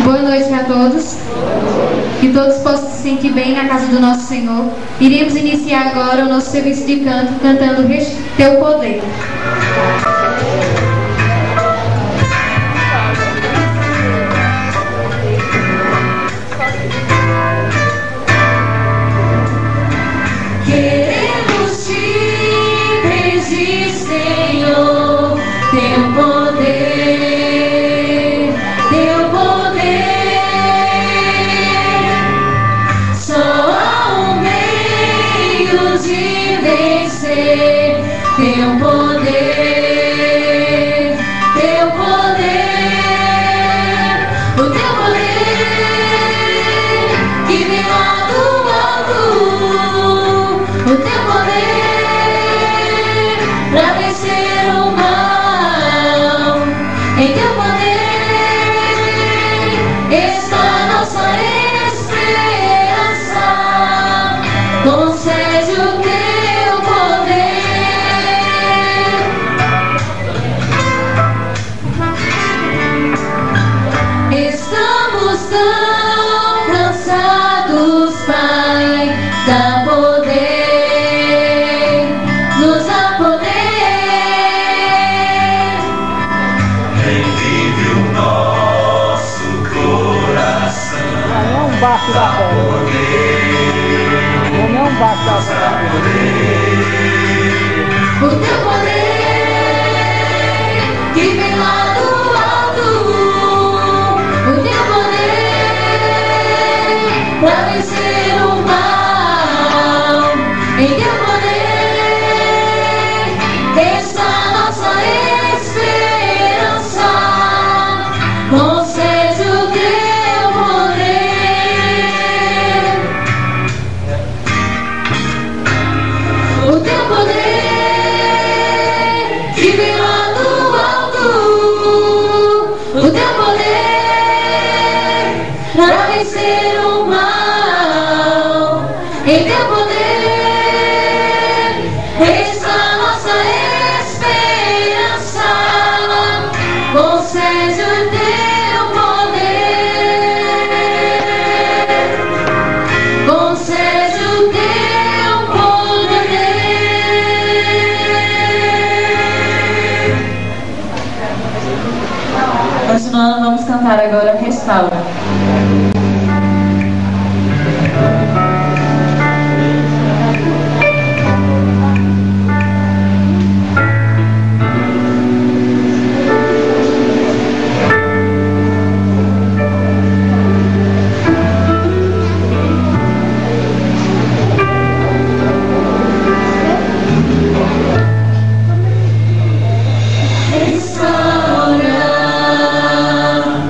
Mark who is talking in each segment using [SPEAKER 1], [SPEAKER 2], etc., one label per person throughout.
[SPEAKER 1] Boa noite a todos. Que todos possam se sentir bem na casa do nosso Senhor. Iremos iniciar agora o nosso serviço de canto, cantando Teu Poder.
[SPEAKER 2] Queremos te pedir, Senhor, Teu poder, Teu poder. Só há um meio de vencer, Teu poder, Teu poder. O Teu poder que vem lá do alto, o Teu poder pra vencer o mal. Em Teu poder está nossa esperança. Concede o Teu poder. Estamos tão cansados, Pai, dá poder, nos dá poder.
[SPEAKER 3] Revive o nosso coração.
[SPEAKER 4] Não é um barco da fé. Não é um barco da fé.
[SPEAKER 2] O Teu poder que vem lá do alto, o Teu poder pra vencer o mal. Em Teu poder está nossa esperança. Concede o Teu poder. O Teu poder que vem lá do alto, o Teu poder pra vencer o mal. Em Teu poder está nossa esperança. Concede o Teu poder. Concede o Teu poder. Continuando, vamos cantar agora Restaura. Restaura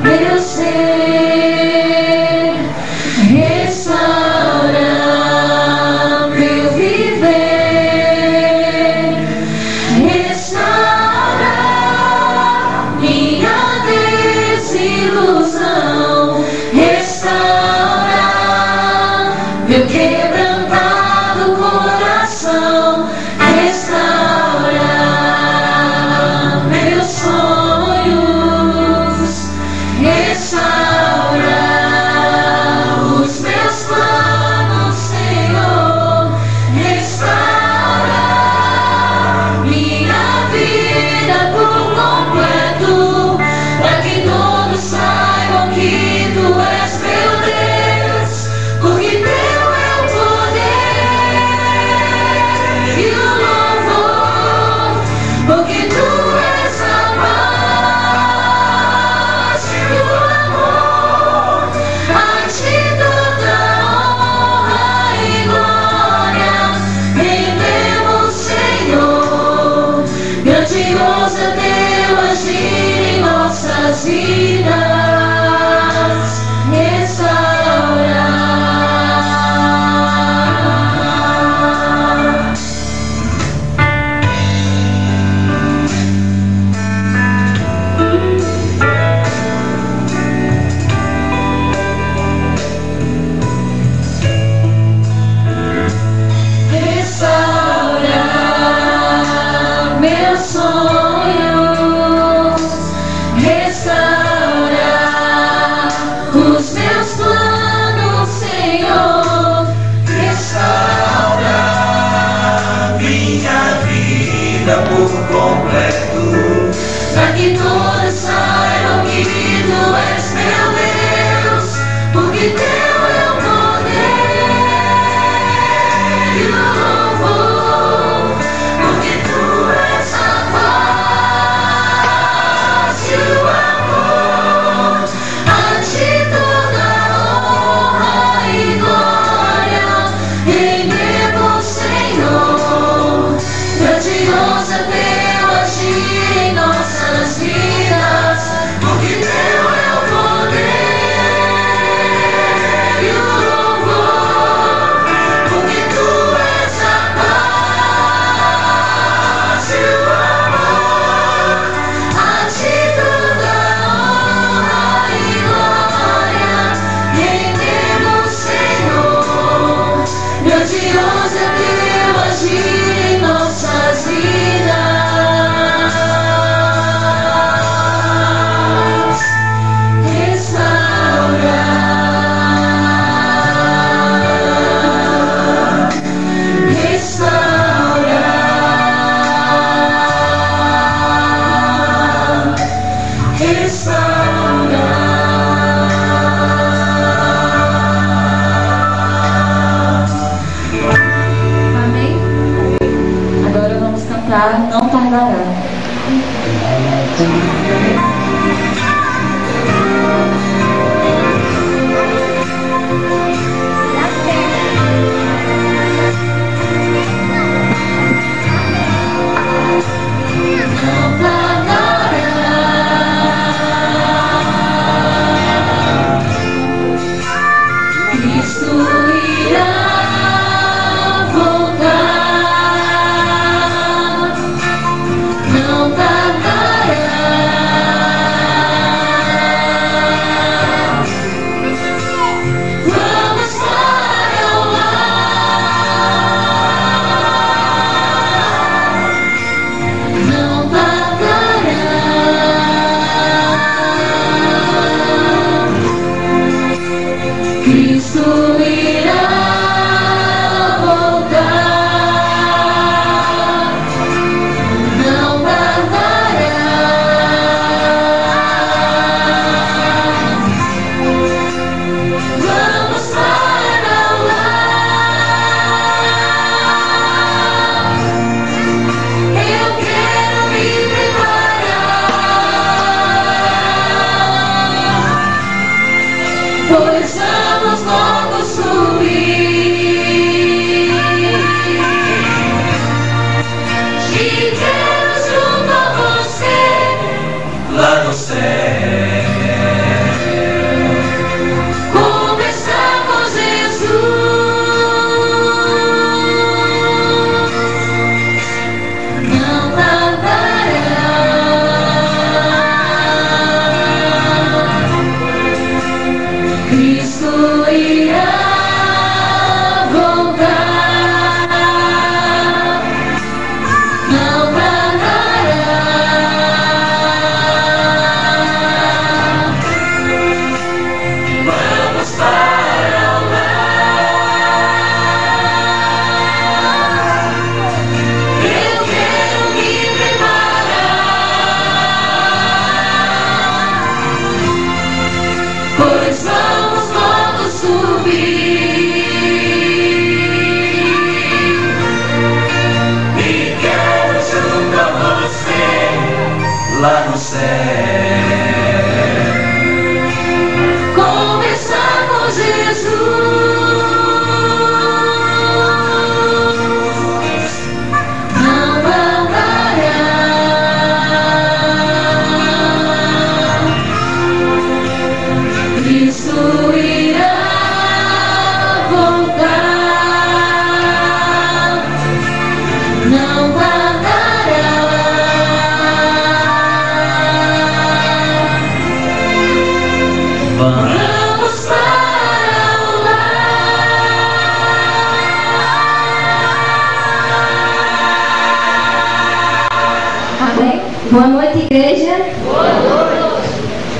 [SPEAKER 2] meu ser, restaura meu viver, restaura minha desilusão, restaura meu quebrantado coração, restaura meus sonhos, restaura os meus planos, Senhor, restaura minha vida por completo, para que todos saibam que Tu és meu Deus, porque Teu é o poder.
[SPEAKER 3] vida por completo,
[SPEAKER 2] para que todos saibam que tu és meu Deus, porque teu é o poder e o louvor, porque tu és a paz e o amor, a ti toda honra e glória, rendemos, Senhor. Grandioso é teu agir em nossas vidas, porque teu é o poder e o louvor, porque tu és a paz e o amor, a ti toda honra e glória, rendemos, Senhor. Grandioso é teu agir em nossas vidas, restaura, restaura, restaura.
[SPEAKER 1] Amém?
[SPEAKER 2] Agora vamos cantar Não Tardará. Não tardará, Cristo irá voltar. Não tardará, vamos para o lar. Não tardará, Cristo irá voltar. Não tardará, vamos para o lar. Eu quero me preparar, pois vamos logo subir. Te quero junto a você,
[SPEAKER 3] lá no céu.
[SPEAKER 2] conversar com Jesus. Não tardará, Cristo irá voltar. Não tardará,
[SPEAKER 3] Vamos para o lar.
[SPEAKER 2] eu quero me preparar, pois vamos logo subir.
[SPEAKER 3] E quero junto a você, lá no céu.
[SPEAKER 2] Conversar com Jesus. Não tardará, Cristo irá voltar. Não tardará, vamos para o lar.
[SPEAKER 1] Amém? Boa noite, igreja.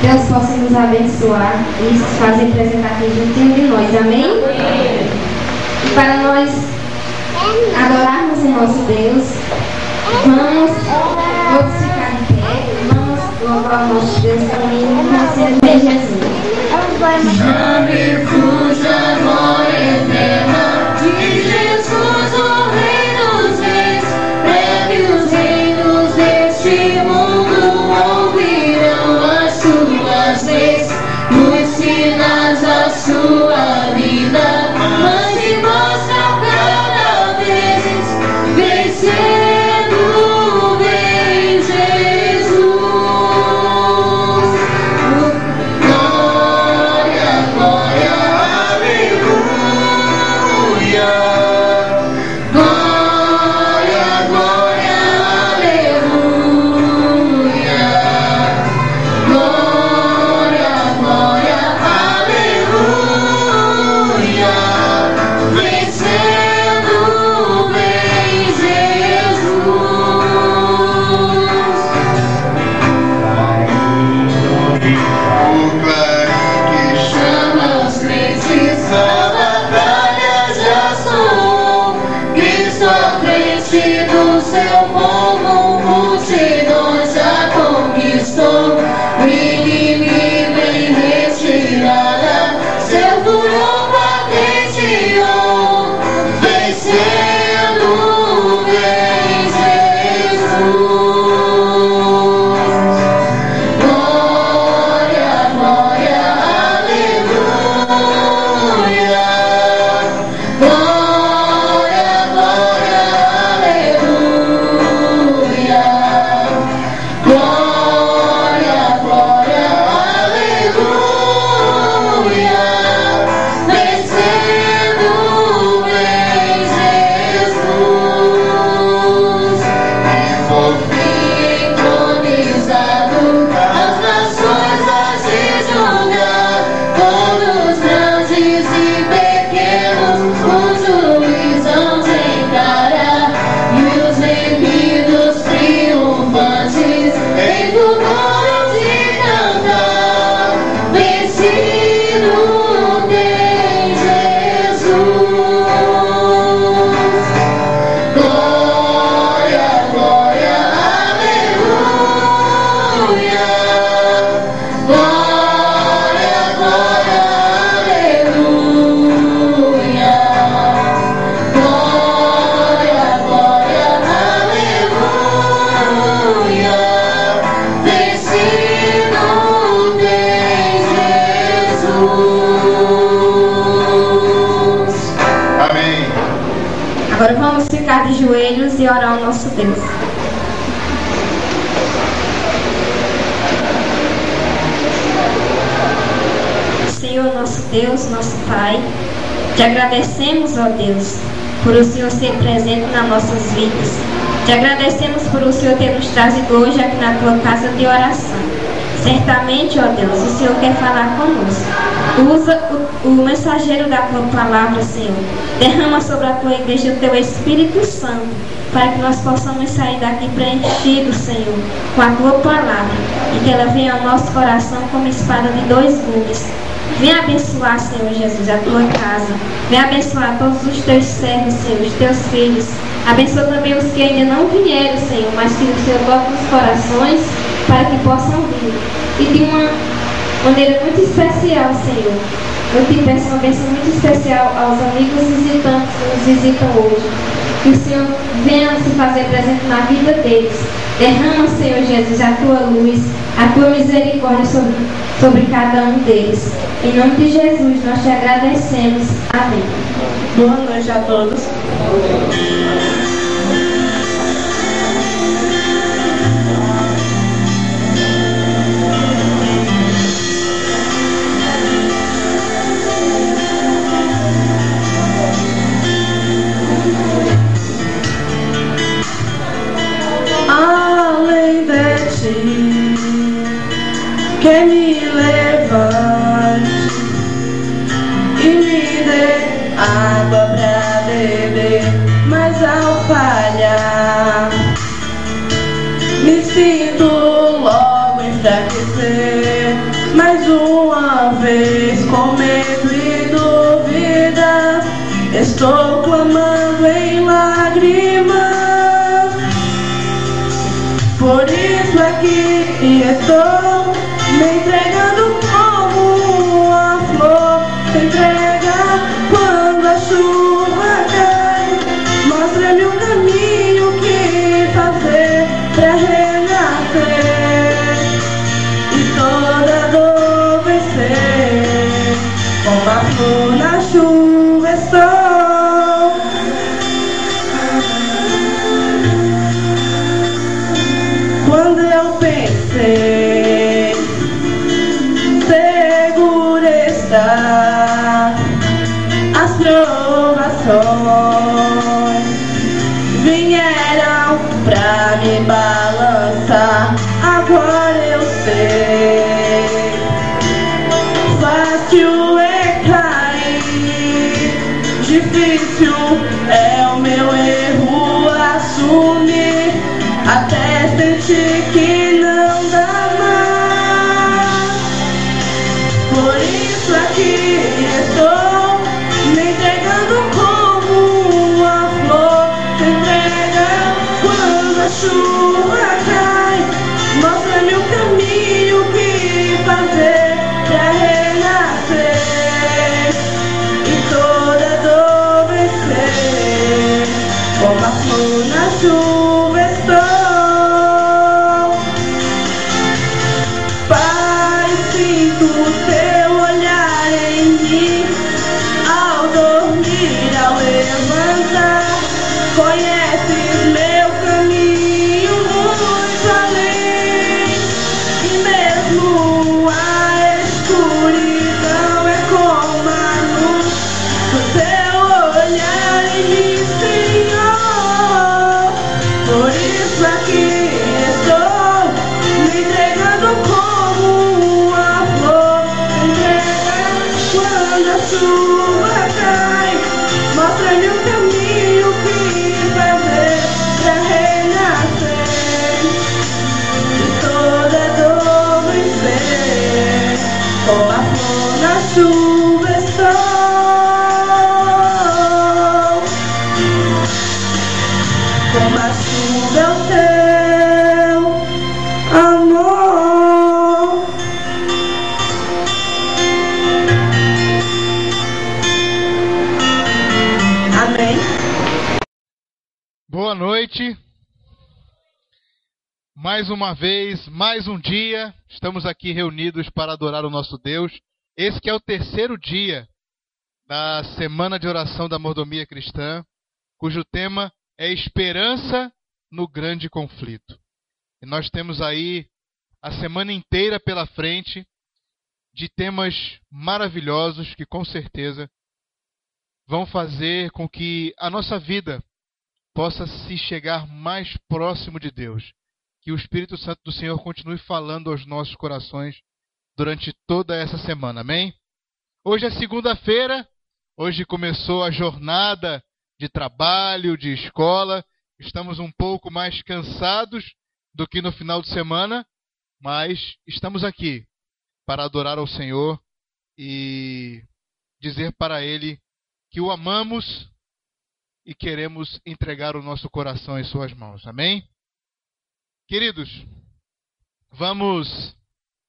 [SPEAKER 1] Deus possa nos abençoar e se fazer presente aqui juntinho de nós. Amém? E para nós adorarmos o nosso Deus, Vamos todos ficar em pé. Vamos louvar o nosso Deus e receber Jesus.
[SPEAKER 2] Na virtude da glória eterna de Jesus, o Rei dos Reis, breve os reinos deste mundo ouvirão as suas leis, os sinais da sua vida, mas se mostram cada vez vencendo, vem Jesus. Glória, glória, aleluia. Glória, glória, aleluia. Glória, glória, aleluia. Vencendo, vem Jesus.
[SPEAKER 5] O clarim que
[SPEAKER 2] Chama os crentes, a batalha já soou. Cristo à frente do seu povo, multidões já conquistou. O inimigo em retirada, seu furor patenteou. Vencendo, vem Jesus. Glória, glória, aleluia. Glória, glória, aleluia. Glória, glória, aleluia. Vencendo, vem Jesus. Entronizado, as nações a se julgar, todos grandes e pequenos, os juízos encarar, e os remidos triunfantes em fulgor de cantar. Vencido tem Jesus. Glória, glória, aleluia. Glória, glória, aleluia. Glória, glória, aleluia. Vencido tem Jesus.
[SPEAKER 5] Amém.
[SPEAKER 1] Agora vamos ficar de joelhos e orar ao nosso Deus. Senhor, nosso Deus, nosso Pai, te agradecemos, ó Deus, por o Senhor ser presente nas nossas vidas. Te agradecemos por o Senhor ter nos trazido hoje aqui na tua casa de oração. Certamente, ó Deus, o Senhor quer falar conosco. Usa o mensageiro da tua palavra, Senhor. Derrama sobre a tua igreja o teu Espírito Santo, para que nós possamos sair daqui preenchidos, Senhor, com a tua palavra, e que ela venha ao nosso coração como espada de dois gumes. Venha abençoar, Senhor Jesus, a tua casa. Venha abençoar todos os teus servos, Senhor, os teus filhos. Abençoa também os que ainda não vieram, Senhor, mas que o Senhor toque nos corações para que possam vir. E de uma maneira muito especial, Senhor, eu te peço uma bênção muito especial aos amigos visitantes que nos visitam hoje. Que o Senhor venha se fazer presente na vida deles. Derrama, Senhor Jesus, a tua luz, a tua misericórdia sobre cada um deles. Em nome de Jesus, nós te agradecemos. Amém.
[SPEAKER 6] Boa noite a todos. Além de ti, que me levante e me dê água pra beber, mas ao falhar me sinto logo enfraquecer, mais uma vez com medo e dúvida, estou clamando em lágrimas. e estou me entregando como a flor se entrega quando a chuva cai. Mostra-me o caminho que fazer pra renascer e toda dor vencer. Como a flor na chuva estou. Quando eu pensei segura está, as provações vieram pra me balançar. Agora eu sei, fácil é cair, difícil é o meu erro assumir, até sentir que não dá mais. Por isso aqui estou, me entregando como uma flor se entrega quando a chuva cai. Mostra-me o caminho que fazer pra renascer e toda dor vencer. Como a flor na chuva estou. Pai, sinto o teu olhar em mim, ao dormir, ao levantar. Conheces meu caminho muito além, e mesmo a escuridão é como a luz do teu olhar em mim, Senhor. Por isso aqui estou, me entregando como uma flor entrega quando a chuva cai. Mostra-me o caminho que fazer pra renascer e toda dor vencer. Como a flor na chuva estou. Como a chuva é o teu amor. Amém.
[SPEAKER 7] Boa noite. Mais uma vez, mais um dia, estamos aqui reunidos para adorar o nosso Deus. Esse que é o terceiro dia da Semana de Oração da Mordomia Cristã, cujo tema é Esperança no Grande Conflito. E nós temos aí a semana inteira pela frente de temas maravilhosos que com certeza vão fazer com que a nossa vida possa se chegar mais próximo de Deus. Que o Espírito Santo do Senhor continue falando aos nossos corações durante toda essa semana. Amém? Hoje é segunda-feira, hoje começou a jornada de trabalho, de escola. Estamos um pouco mais cansados do que no final de semana, mas estamos aqui para adorar ao Senhor e dizer para Ele que o amamos e queremos entregar o nosso coração em suas mãos. Amém? Queridos, vamos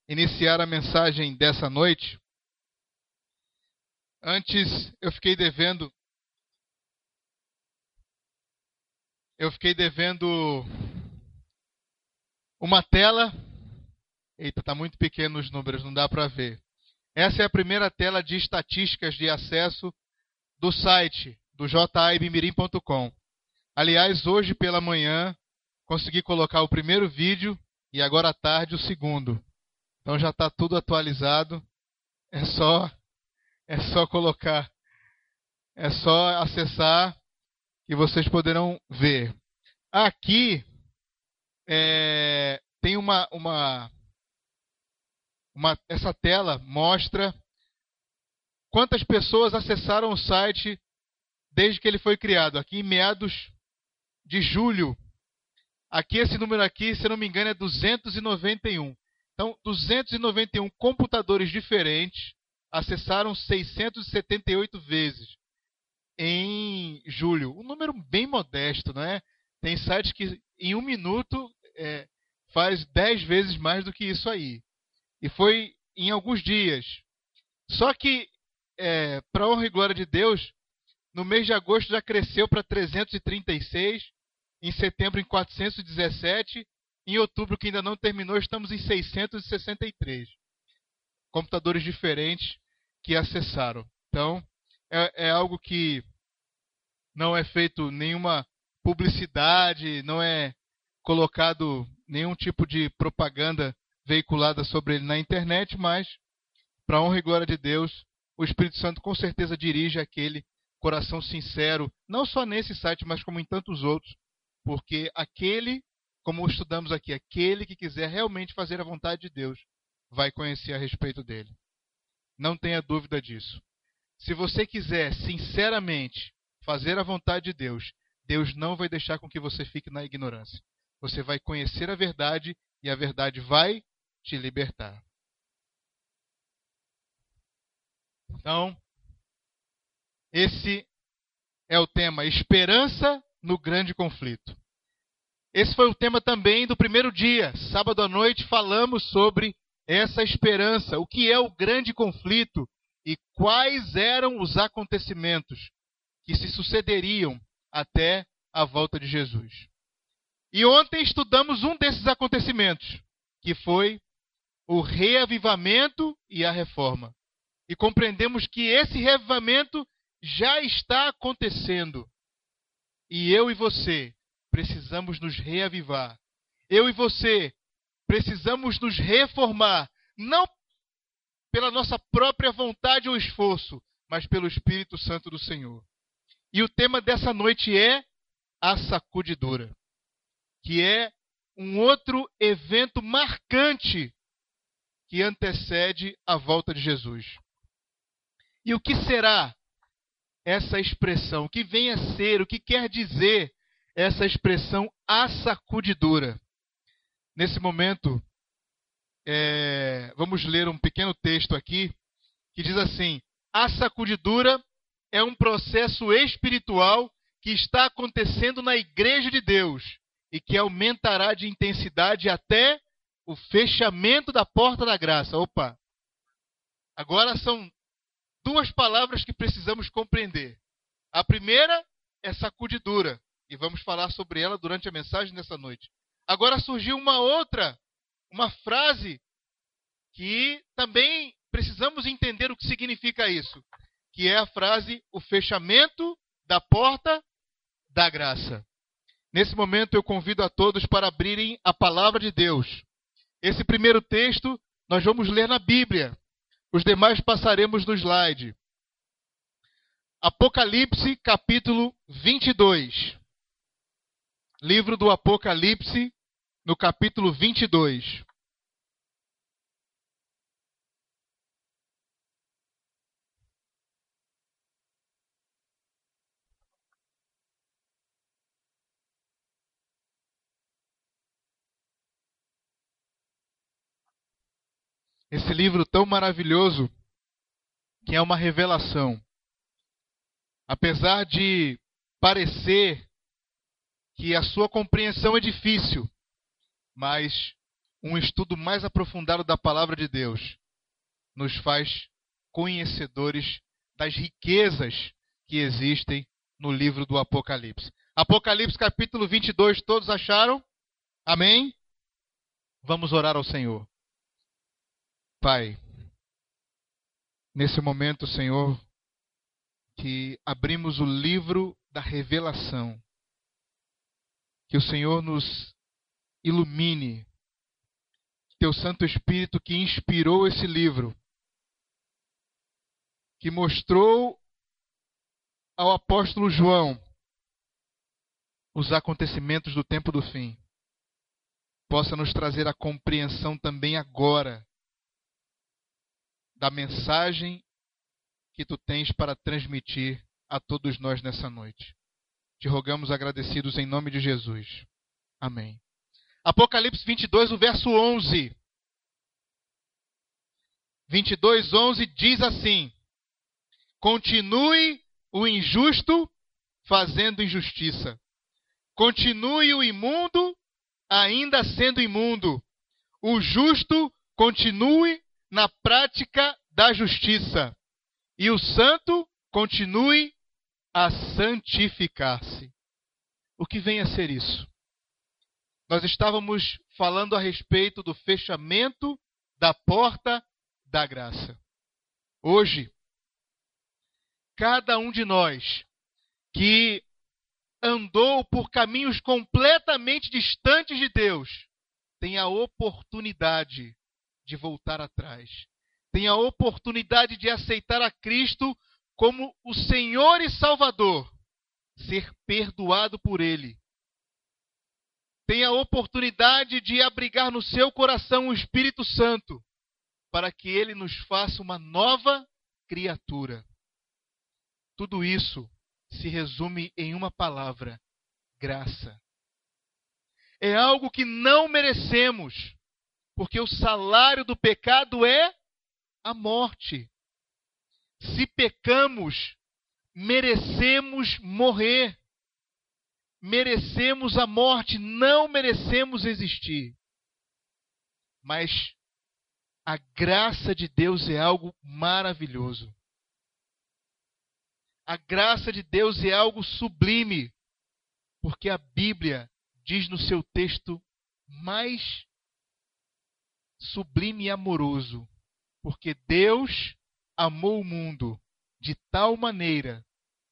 [SPEAKER 7] iniciar a mensagem dessa noite. Antes, eu fiquei devendo uma tela. Eita, tá muito pequeno os números, não dá para ver. Essa é a primeira tela de estatísticas de acesso do site do jaibmirim.com. Aliás, hoje pela manhã consegui colocar o primeiro vídeo e agora à tarde o segundo. Então já está tudo atualizado. É só colocar, é só acessar e vocês poderão ver. Aqui tem essa tela mostra quantas pessoas acessaram o site desde que ele foi criado. Aqui em meados de julho. Aqui esse número aqui, se eu não me engano, é 291. Então, 291 computadores diferentes acessaram 678 vezes em julho. Um número bem modesto, não é? Tem sites que em um minuto faz 10 vezes mais do que isso aí. E foi em alguns dias. Só que, para honra e glória de Deus, no mês de agosto já cresceu para 336, em setembro em 417, em outubro, que ainda não terminou, estamos em 663. Computadores diferentes que acessaram. Então, é algo que não é feito nenhuma publicidade, não é colocado nenhum tipo de propaganda veiculada sobre ele na internet, mas, para honra e glória de Deus, o Espírito Santo com certeza dirige aquele coração sincero, não só nesse site, mas como em tantos outros, porque aquele, como estudamos aqui, aquele que quiser realmente fazer a vontade de Deus, vai conhecer a respeito dele. Não tenha dúvida disso. Se você quiser sinceramente fazer a vontade de Deus, Deus não vai deixar com que você fique na ignorância. Você vai conhecer a verdade e a verdade vai te libertar. Então, esse é o tema, esperança no grande conflito. Esse foi o tema também do primeiro dia. Sábado à noite falamos sobre essa esperança, o que é o grande conflito e quais eram os acontecimentos que se sucederiam até a volta de Jesus. E ontem estudamos um desses acontecimentos, que foi o reavivamento e a reforma. E compreendemos que esse reavivamento já está acontecendo. E eu e você precisamos nos reavivar. Eu e você precisamos nos reformar, não pela nossa própria vontade ou esforço, mas pelo Espírito Santo do Senhor. E o tema dessa noite é a sacudidura, que é um outro evento marcante que antecede a volta de Jesus. E o que será essa expressão? O que vem a ser? O que quer dizer essa expressão, a sacudidura? Nesse momento, vamos ler um pequeno texto aqui, que diz assim: a sacudidura é um processo espiritual que está acontecendo na Igreja de Deus e que aumentará de intensidade até o fechamento da porta da graça. Opa! Agora são duas palavras que precisamos compreender. A primeira é sacudidura, e vamos falar sobre ela durante a mensagem dessa noite. Agora surgiu uma frase que também precisamos entender o que significa isso, que é a frase, o fechamento da porta da graça. Nesse momento eu convido a todos para abrirem a palavra de Deus. Esse primeiro texto nós vamos ler na Bíblia. Os demais passaremos no slide. Apocalipse, capítulo 22. Livro do Apocalipse, no capítulo 22. Esse livro tão maravilhoso, que é uma revelação. Apesar de parecer que a sua compreensão é difícil, mas um estudo mais aprofundado da palavra de Deus nos faz conhecedores das riquezas que existem no livro do Apocalipse. Apocalipse capítulo 22, todos acharam? Amém? Vamos orar ao Senhor. Pai, nesse momento, Senhor, que abrimos o livro da revelação, que o Senhor nos ilumine, Teu Santo Espírito que inspirou esse livro, que mostrou ao apóstolo João os acontecimentos do tempo do fim, possa nos trazer a compreensão também agora da mensagem que Tu tens para transmitir a todos nós nessa noite. Te rogamos agradecidos em nome de Jesus. Amém. Apocalipse 22, o verso 11. 22, 11 diz assim: continue o injusto fazendo injustiça. Continue o imundo ainda sendo imundo, o justo continue na prática da justiça, e o santo continue a santificar-se. O que vem a ser isso? Nós estávamos falando a respeito do fechamento da porta da graça. Hoje, cada um de nós que andou por caminhos completamente distantes de Deus tem a oportunidade de voltar atrás. Tem a oportunidade de aceitar a Cristo como o Senhor e Salvador, ser perdoado por Ele. Tem a oportunidade de abrigar no seu coração o Espírito Santo, para que Ele nos faça uma nova criatura. Tudo isso se resume em uma palavra: graça. É algo que não merecemos, porque o salário do pecado é a morte. Se pecamos, merecemos morrer. Merecemos a morte, não merecemos existir. Mas a graça de Deus é algo maravilhoso. A graça de Deus é algo sublime, porque a Bíblia diz no seu texto mais sublime e amoroso, porque Deus amou o mundo de tal maneira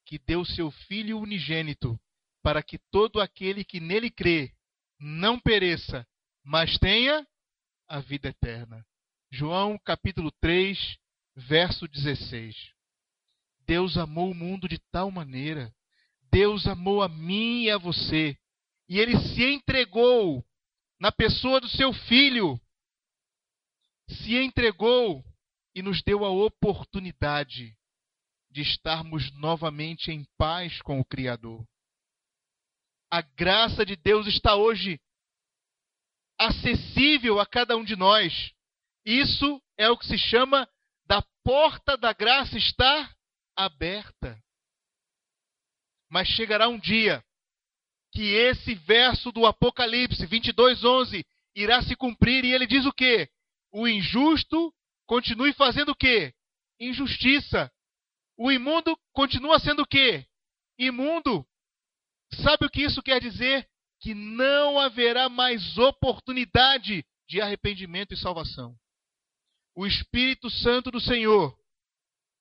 [SPEAKER 7] que deu seu Filho unigênito, para que todo aquele que nele crê não pereça, mas tenha a vida eterna. João capítulo 3, verso 16. Deus amou o mundo de tal maneira, Deus amou a mim e a você, e Ele se entregou na pessoa do seu Filho, se entregou e nos deu a oportunidade de estarmos novamente em paz com o Criador. A graça de Deus está hoje acessível a cada um de nós. Isso é o que se chama da porta da graça estar aberta. Mas chegará um dia que esse verso do Apocalipse 22:11 irá se cumprir, e ele diz o quê? O injusto continue fazendo o quê? Injustiça. O imundo continua sendo o quê? Imundo. Sabe o que isso quer dizer? Que não haverá mais oportunidade de arrependimento e salvação. O Espírito Santo do Senhor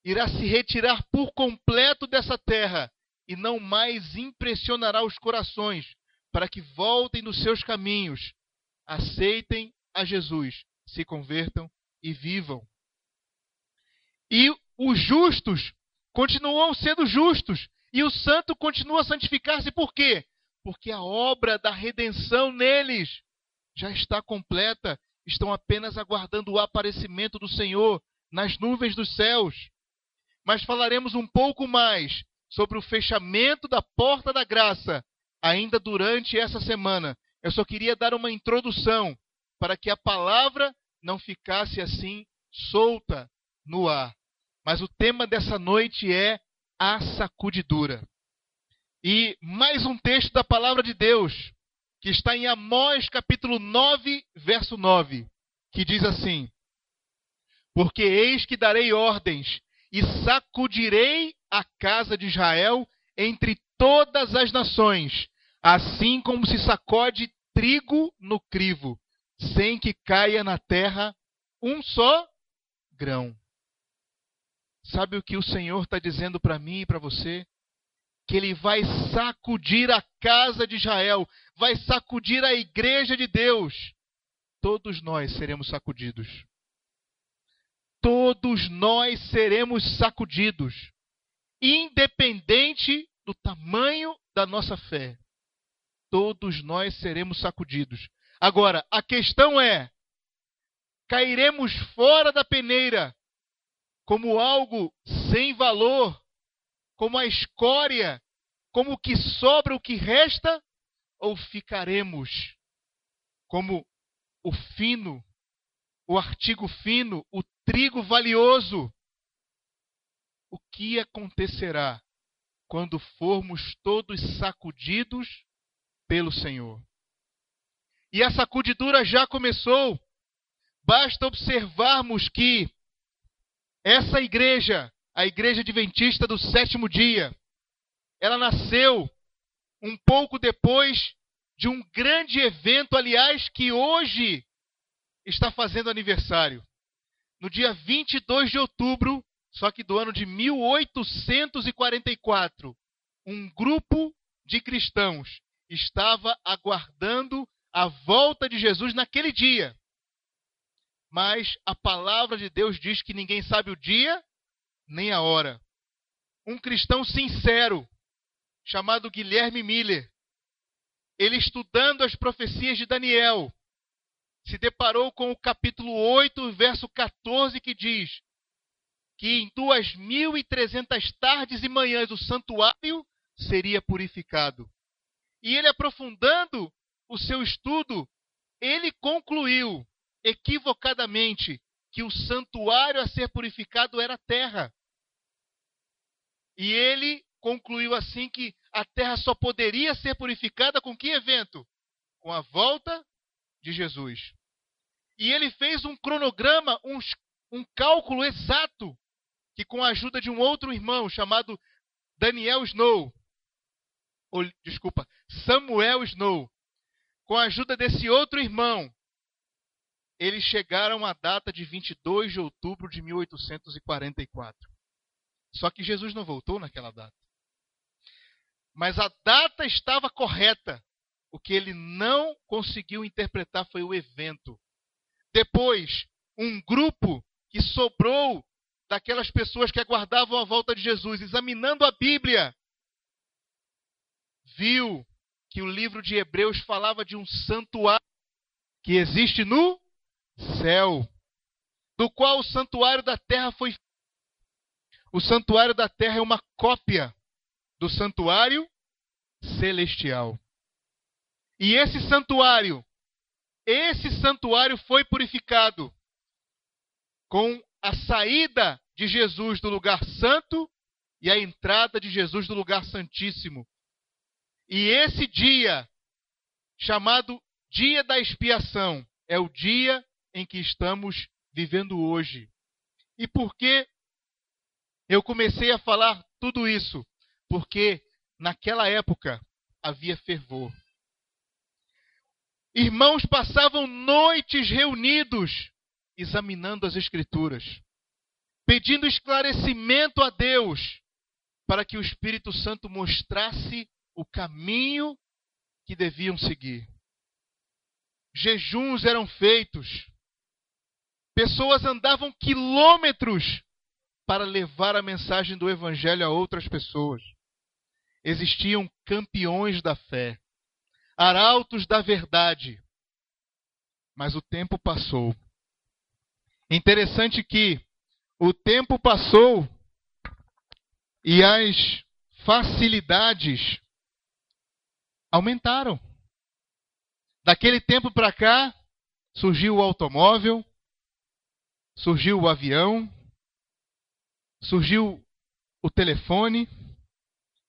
[SPEAKER 7] irá se retirar por completo dessa terra e não mais impressionará os corações para que voltem nos seus caminhos, aceitem a Jesus, se convertam e vivam. E os justos continuam sendo justos, e o santo continua a santificar-se. Por quê? Porque a obra da redenção neles já está completa. Estão apenas aguardando o aparecimento do Senhor nas nuvens dos céus. Mas falaremos um pouco mais sobre o fechamento da porta da graça ainda durante essa semana. Eu só queria dar uma introdução para que a palavra não ficasse assim solta no ar. Mas o tema dessa noite é a sacudidura. E mais um texto da palavra de Deus, que está em Amós capítulo 9, verso 9, que diz assim: porque eis que darei ordens e sacudirei a casa de Israel entre todas as nações, assim como se sacode trigo no crivo, sem que caia na terra um só grão. Sabe o que o Senhor está dizendo para mim e para você? Que Ele vai sacudir a casa de Israel, vai sacudir a igreja de Deus. Todos nós seremos sacudidos. Todos nós seremos sacudidos, independente do tamanho da nossa fé. Todos nós seremos sacudidos. Agora, a questão é: cairemos fora da peneira como algo sem valor, como a escória, como o que sobra, o que resta, ou ficaremos como o fino, o artigo fino, o trigo valioso? O que acontecerá quando formos todos sacudidos pelo Senhor? E a sacudidura já começou. Basta observarmos que essa igreja, a Igreja Adventista do Sétimo Dia, ela nasceu um pouco depois de um grande evento, aliás, que hoje está fazendo aniversário. No dia 22 de outubro, só que do ano de 1844, um grupo de cristãos estava aguardando a volta de Jesus naquele dia. Mas a palavra de Deus diz que ninguém sabe o dia nem a hora. Um cristão sincero, chamado Guilherme Miller, ele estudando as profecias de Daniel, se deparou com o capítulo 8, verso 14, que diz que em 2.300 tardes e manhãs o santuário seria purificado. E ele, aprofundando o seu estudo, ele concluiu equivocadamente que o santuário a ser purificado era a terra. E ele concluiu assim que a terra só poderia ser purificada com que evento? Com a volta de Jesus. E ele fez um cronograma, um cálculo exato, que com a ajuda de um outro irmão chamado Samuel Snow, com a ajuda desse outro irmão, eles chegaram à data de 22 de outubro de 1844. Só que Jesus não voltou naquela data. Mas a data estava correta. O que ele não conseguiu interpretar foi o evento. Depois, um grupo que sobrou daquelas pessoas que aguardavam a volta de Jesus, examinando a Bíblia, viu que o livro de Hebreus falava de um santuário que existe no céu, do qual o santuário da terra foi. O santuário da terra é uma cópia do santuário celestial. E esse santuário foi purificado com a saída de Jesus do lugar santo e a entrada de Jesus do lugar santíssimo. E esse dia, chamado Dia da Expiação, é o dia em que estamos vivendo hoje. E por que eu comecei a falar tudo isso? Porque naquela época havia fervor. Irmãos passavam noites reunidos, examinando as Escrituras, pedindo esclarecimento a Deus, para que o Espírito Santo mostrasse o caminho que deviam seguir. Jejuns eram feitos. Pessoas andavam quilômetros para levar a mensagem do Evangelho a outras pessoas. Existiam campeões da fé, arautos da verdade. Mas o tempo passou. Interessante que o tempo passou e as facilidades aumentaram. Daquele tempo para cá, surgiu o automóvel, surgiu o avião, surgiu o telefone,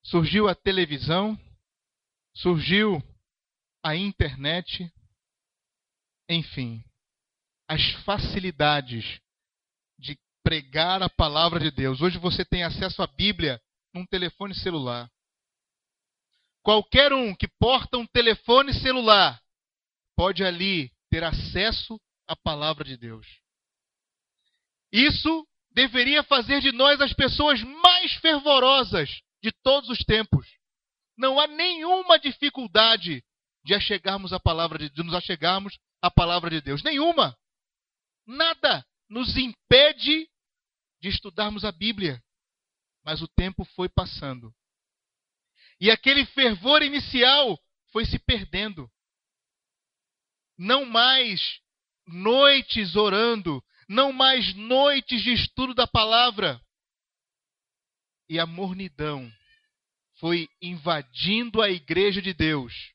[SPEAKER 7] surgiu a televisão, surgiu a internet, enfim, as facilidades de pregar a palavra de Deus. Hoje você tem acesso à Bíblia num telefone celular. Qualquer um que porta um telefone celular pode ali ter acesso à palavra de Deus. Isso deveria fazer de nós as pessoas mais fervorosas de todos os tempos. Não há nenhuma dificuldade de nos achegarmos à palavra de Deus. Nenhuma. Nada nos impede de estudarmos a Bíblia. Mas o tempo foi passando. E aquele fervor inicial foi se perdendo. Não mais noites orando, não mais noites de estudo da palavra. E a mornidão foi invadindo a igreja de Deus.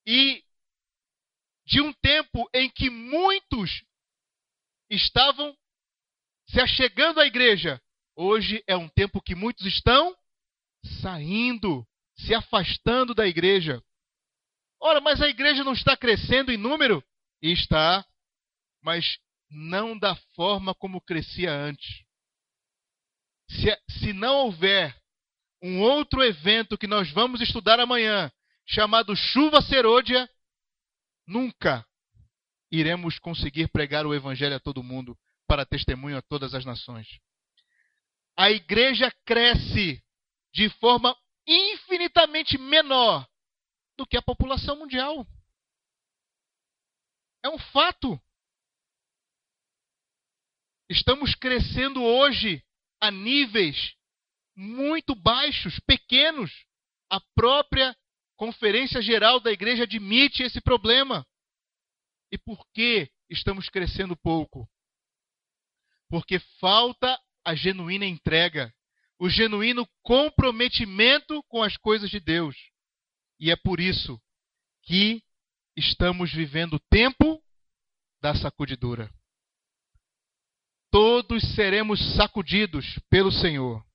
[SPEAKER 7] E de um tempo em que muitos estavam se achegando à igreja, hoje é um tempo que muitos estão saindo, se afastando da igreja. Ora, mas a igreja não está crescendo em número? Está, mas não da forma como crescia antes. Se não houver um outro evento que nós vamos estudar amanhã, chamado Chuva Serôdia, nunca iremos conseguir pregar o evangelho a todo mundo, para testemunho a todas as nações. A igreja cresce de forma infinitamente menor do que a população mundial. É um fato. Estamos crescendo hoje a níveis muito baixos, pequenos. A própria Conferência Geral da Igreja admite esse problema. E por que estamos crescendo pouco? Porque falta a genuína entrega, o genuíno comprometimento com as coisas de Deus. E é por isso que estamos vivendo o tempo da sacudidura. Todos seremos sacudidos pelo Senhor.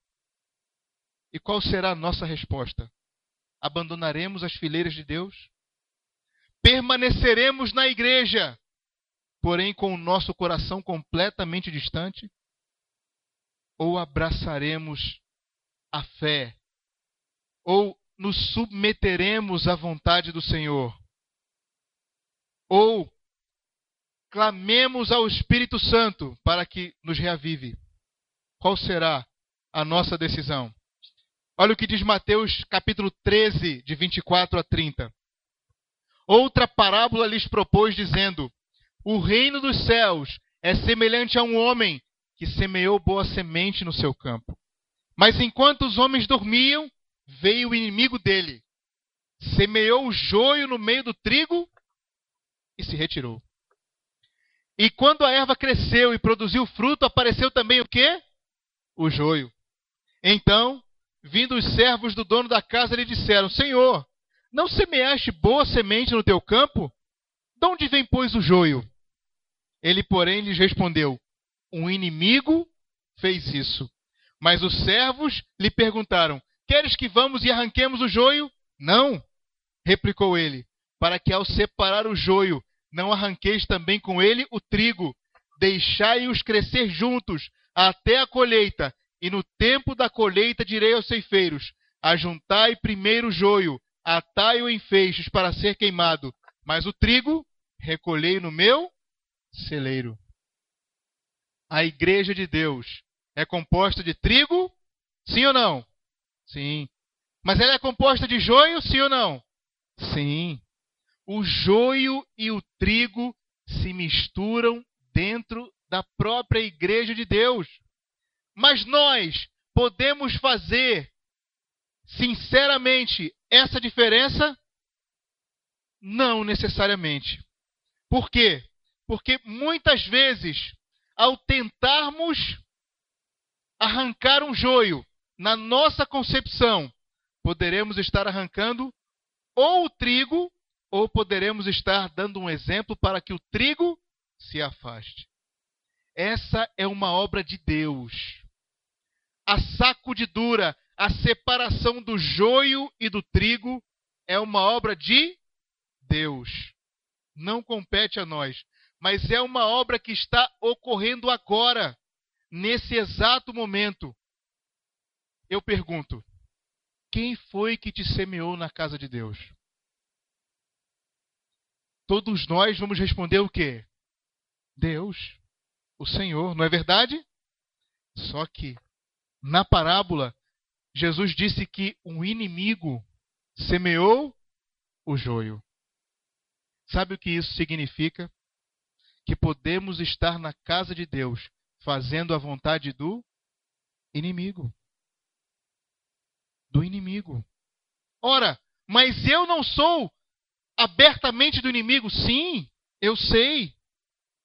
[SPEAKER 7] E qual será a nossa resposta? Abandonaremos as fileiras de Deus? Permaneceremos na igreja, porém com o nosso coração completamente distante? Ou abraçaremos a fé? Ou nos submeteremos à vontade do Senhor? Ou clamemos ao Espírito Santo para que nos reavive? Qual será a nossa decisão? Olha o que diz Mateus capítulo 13, de 24 a 30. Outra parábola lhes propôs, dizendo: o reino dos céus é semelhante a um homem que semeou boa semente no seu campo. Mas enquanto os homens dormiam, veio o inimigo dele, semeou o joio no meio do trigo e se retirou. E quando a erva cresceu e produziu fruto, apareceu também o quê? O joio. Então, vindo os servos do dono da casa, lhe disseram: Senhor, não semeaste boa semente no teu campo? De onde vem, pois, o joio? Ele, porém, lhes respondeu: um inimigo fez isso. Mas os servos lhe perguntaram: queres que vamos e arranquemos o joio? Não, replicou ele, para que ao separar o joio, não arranqueis também com ele o trigo. Deixai-os crescer juntos até a colheita. E no tempo da colheita direi aos ceifeiros: ajuntai primeiro o joio, atai-o em feixes para ser queimado, mas o trigo recolhei no meu celeiro. A igreja de Deus é composta de trigo? Sim ou não? Sim. Mas ela é composta de joio? Sim ou não? Sim. O joio e o trigo se misturam dentro da própria igreja de Deus. Mas nós podemos fazer, sinceramente, essa diferença? Não necessariamente. Por quê? Porque muitas vezes, ao tentarmos arrancar um joio na nossa concepção, poderemos estar arrancando ou o trigo, ou poderemos estar dando um exemplo para que o trigo se afaste. Essa é uma obra de Deus. A sacudidura, a separação do joio e do trigo é uma obra de Deus. Não compete a nós, mas é uma obra que está ocorrendo agora, nesse exato momento. Eu pergunto: quem foi que te semeou na casa de Deus? Todos nós vamos responder o quê? Deus, o Senhor, não é verdade? Só que, na parábola, Jesus disse que um inimigo semeou o joio. Sabe o que isso significa? Que podemos estar na casa de Deus, fazendo a vontade do inimigo. Do inimigo. Ora, mas eu não sou abertamente do inimigo. Sim, eu sei.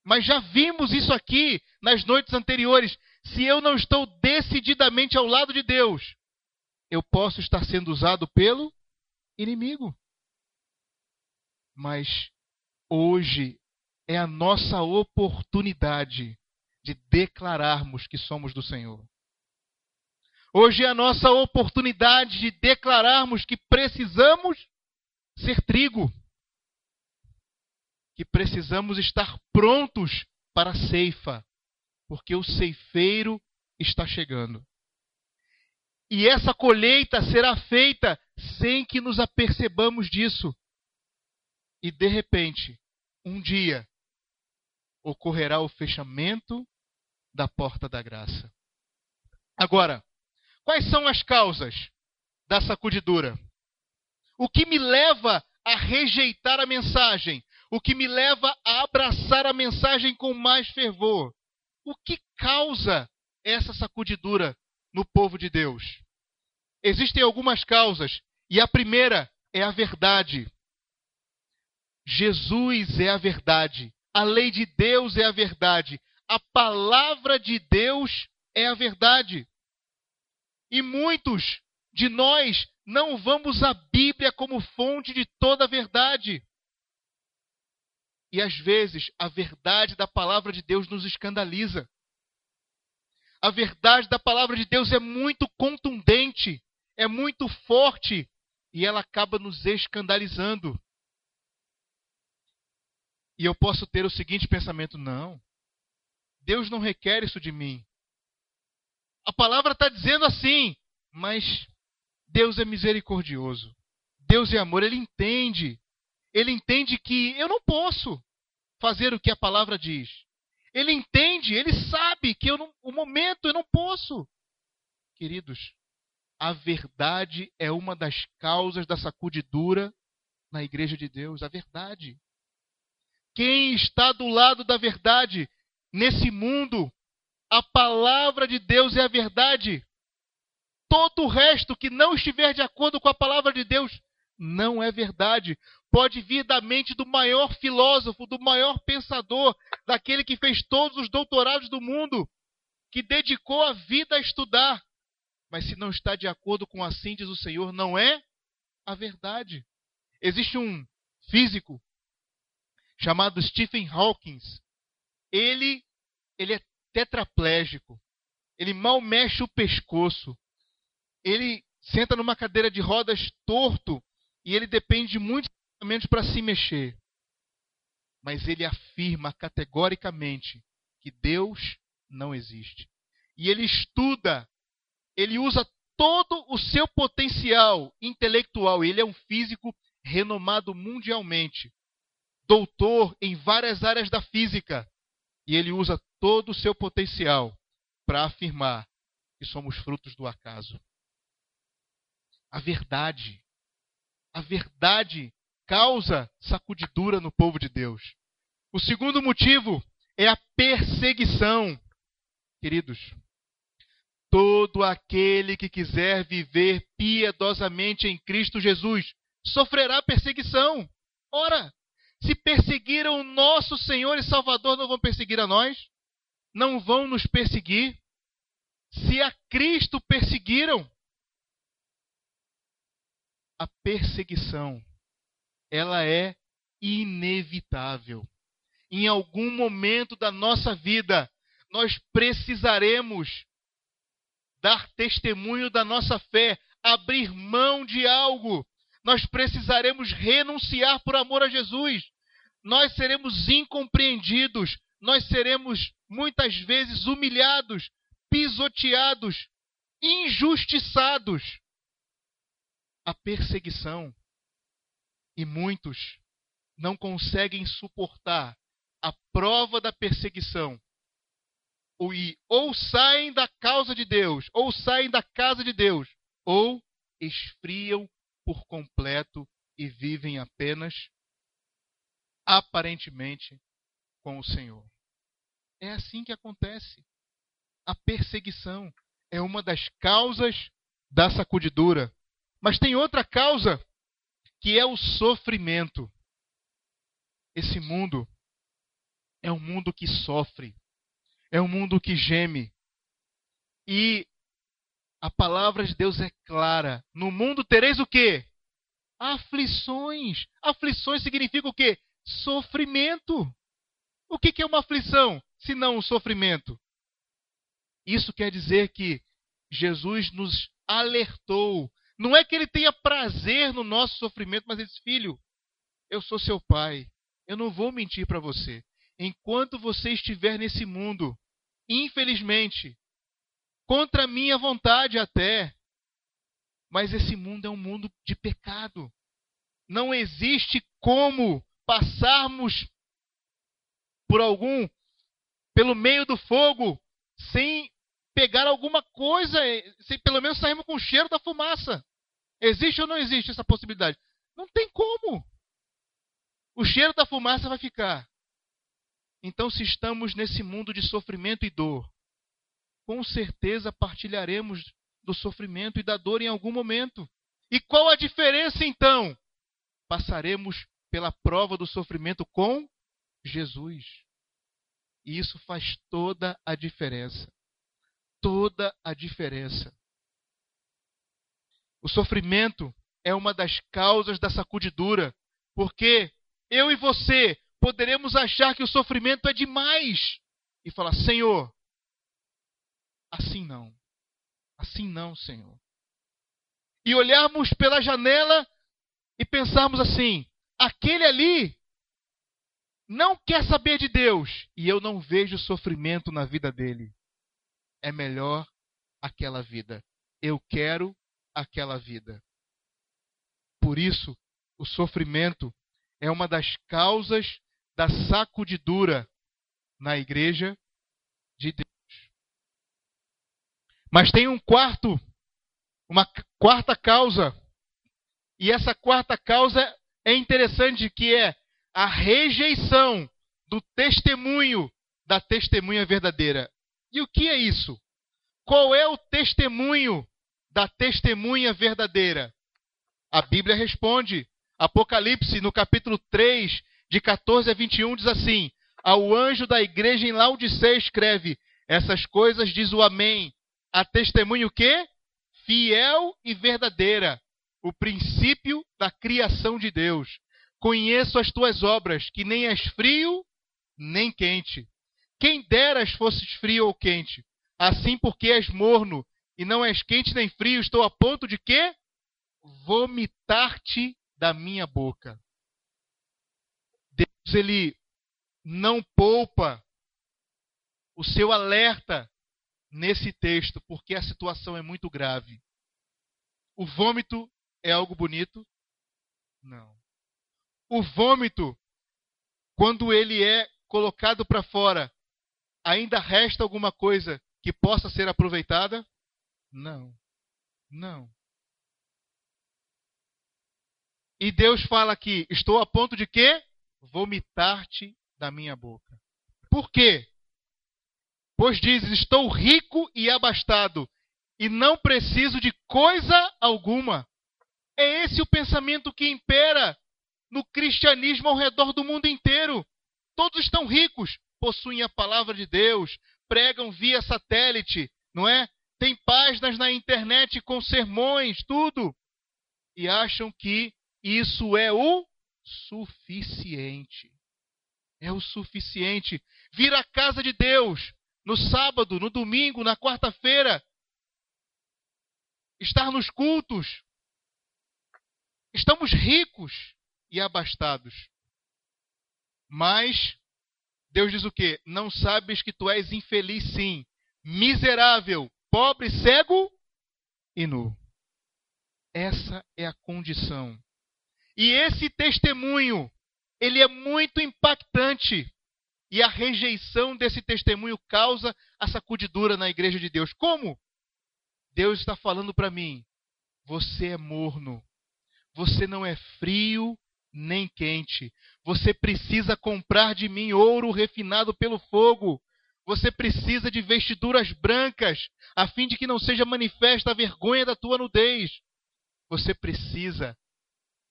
[SPEAKER 7] Mas já vimos isso aqui nas noites anteriores. Se eu não estou decididamente ao lado de Deus, eu posso estar sendo usado pelo inimigo. Mas hoje é a nossa oportunidade de declararmos que somos do Senhor. Hoje é a nossa oportunidade de declararmos que precisamos ser trigo, que precisamos estar prontos para a ceifa, porque o ceifeiro está chegando. E essa colheita será feita sem que nos apercebamos disso. E de repente, um dia, ocorrerá o fechamento da porta da graça. Agora, quais são as causas da sacudidura? O que me leva a rejeitar a mensagem? O que me leva a abraçar a mensagem com mais fervor? O que causa essa sacudidura no povo de Deus? Existem algumas causas, e a primeira é a verdade. Jesus é a verdade. A lei de Deus é a verdade. A palavra de Deus é a verdade. E muitos de nós não vamos à Bíblia como fonte de toda a verdade. E às vezes a verdade da palavra de Deus nos escandaliza. A verdade da palavra de Deus é muito contundente, é muito forte, e ela acaba nos escandalizando. E eu posso ter o seguinte pensamento: não, Deus não requer isso de mim. A palavra está dizendo assim, mas Deus é misericordioso. Deus é amor, Ele entende. Ele entende que eu não posso fazer o que a palavra diz. Ele entende, Ele sabe que o momento eu não posso. Queridos, a verdade é uma das causas da sacudidura na igreja de Deus. A verdade. Quem está do lado da verdade nesse mundo? A palavra de Deus é a verdade. Todo o resto que não estiver de acordo com a palavra de Deus não é verdade. Pode vir da mente do maior filósofo, do maior pensador, daquele que fez todos os doutorados do mundo, que dedicou a vida a estudar. Mas se não está de acordo com assim diz o Senhor, não é a verdade. Existe um físico chamado Stephen Hawking. Ele é tetraplégico. Ele mal mexe o pescoço. Ele senta numa cadeira de rodas torto e ele depende de muitos medicamentos para se mexer. Mas ele afirma categoricamente que Deus não existe. E ele estuda, ele usa todo o seu potencial intelectual. Ele é um físico renomado mundialmente, doutor em várias áreas da física. E ele usa todo o seu potencial para afirmar que somos frutos do acaso. A verdade causa sacudidura no povo de Deus. O segundo motivo é a perseguição. Queridos, todo aquele que quiser viver piedosamente em Cristo Jesus sofrerá perseguição. Ora, se perseguiram o nosso Senhor e Salvador, não vão perseguir a nós? Não vão nos perseguir? Se a Cristo perseguiram, a perseguição, ela é inevitável. Em algum momento da nossa vida, nós precisaremos dar testemunho da nossa fé, abrir mão de algo. Nós precisaremos renunciar por amor a Jesus. Nós seremos incompreendidos. Nós seremos muitas vezes humilhados, pisoteados, injustiçados. A perseguição. E muitos não conseguem suportar a prova da perseguição. Ou saem da causa de Deus, ou saem da casa de Deus, ou esfriam por completo e vivem apenas, aparentemente, com o Senhor. É assim que acontece. A perseguição é uma das causas da sacudidura. Mas tem outra causa, que é o sofrimento. Esse mundo é um mundo que sofre, é um mundo que geme. E a palavra de Deus é clara. No mundo tereis o quê? Aflições. Aflições significa o quê? Sofrimento. O que é uma aflição, se não um sofrimento? Isso quer dizer que Jesus nos alertou. Não é que Ele tenha prazer no nosso sofrimento, mas Ele diz: filho, eu sou seu pai. Eu não vou mentir para você. Enquanto você estiver nesse mundo, infelizmente, contra a minha vontade até, mas esse mundo é um mundo de pecado. Não existe como passarmos pelo meio do fogo, sem pegar alguma coisa, sem pelo menos sairmos com o cheiro da fumaça. Existe ou não existe essa possibilidade? Não tem como. O cheiro da fumaça vai ficar. Então, se estamos nesse mundo de sofrimento e dor, com certeza partilharemos do sofrimento e da dor em algum momento. E qual a diferença então? Passaremos pela prova do sofrimento com Jesus. E isso faz toda a diferença. Toda a diferença. O sofrimento é uma das causas da sacudidura, porque eu e você poderemos achar que o sofrimento é demais e falar: Senhor, assim não, Senhor. E olharmos pela janela e pensarmos assim: aquele ali não quer saber de Deus e eu não vejo sofrimento na vida dele. É melhor aquela vida. Eu quero aquela vida. Por isso, o sofrimento é uma das causas da sacudidura na igreja de Deus. Mas tem uma quarta causa. E essa quarta causa é interessante, que é a rejeição do testemunho da testemunha verdadeira. E o que é isso? Qual é o testemunho da testemunha verdadeira? A Bíblia responde. Apocalipse, no capítulo 3, de 14 a 21, diz assim: ao anjo da igreja em Laodiceia escreve: essas coisas diz o Amém, a testemunha o quê? Fiel e verdadeira, o princípio da criação de Deus. Conheço as tuas obras, que nem és frio, nem quente. Quem deras fosses frio ou quente. Assim, porque és morno, e não és quente nem frio, estou a ponto de quê? Vomitar-te da minha boca. Deus, ele não poupa o seu alerta nesse texto, porque a situação é muito grave. O vômito é algo bonito? Não. O vômito, quando ele é colocado para fora, ainda resta alguma coisa que possa ser aproveitada? Não. Não. E Deus fala aqui: estou a ponto de quê? Vomitar-te da minha boca. Por quê? Pois dizes: estou rico e abastado, e não preciso de coisa alguma. É esse o pensamento que impera no cristianismo ao redor do mundo inteiro. Todos estão ricos, possuem a palavra de Deus, pregam via satélite, não é? Tem páginas na internet com sermões, tudo. E acham que isso é o suficiente. É o suficiente. Vir à casa de Deus no sábado, no domingo, na quarta-feira. Estar nos cultos. Estamos ricos e abastados. Mas Deus diz o quê? Não sabes que tu és infeliz, sim, miserável, pobre, cego e nu. Essa é a condição. E esse testemunho, ele é muito impactante. E a rejeição desse testemunho causa a sacudidura na igreja de Deus. Como? Deus está falando para mim: você é morno. Você não é frio nem quente. Você precisa comprar de mim ouro refinado pelo fogo. Você precisa de vestiduras brancas, a fim de que não seja manifesta a vergonha da tua nudez. Você precisa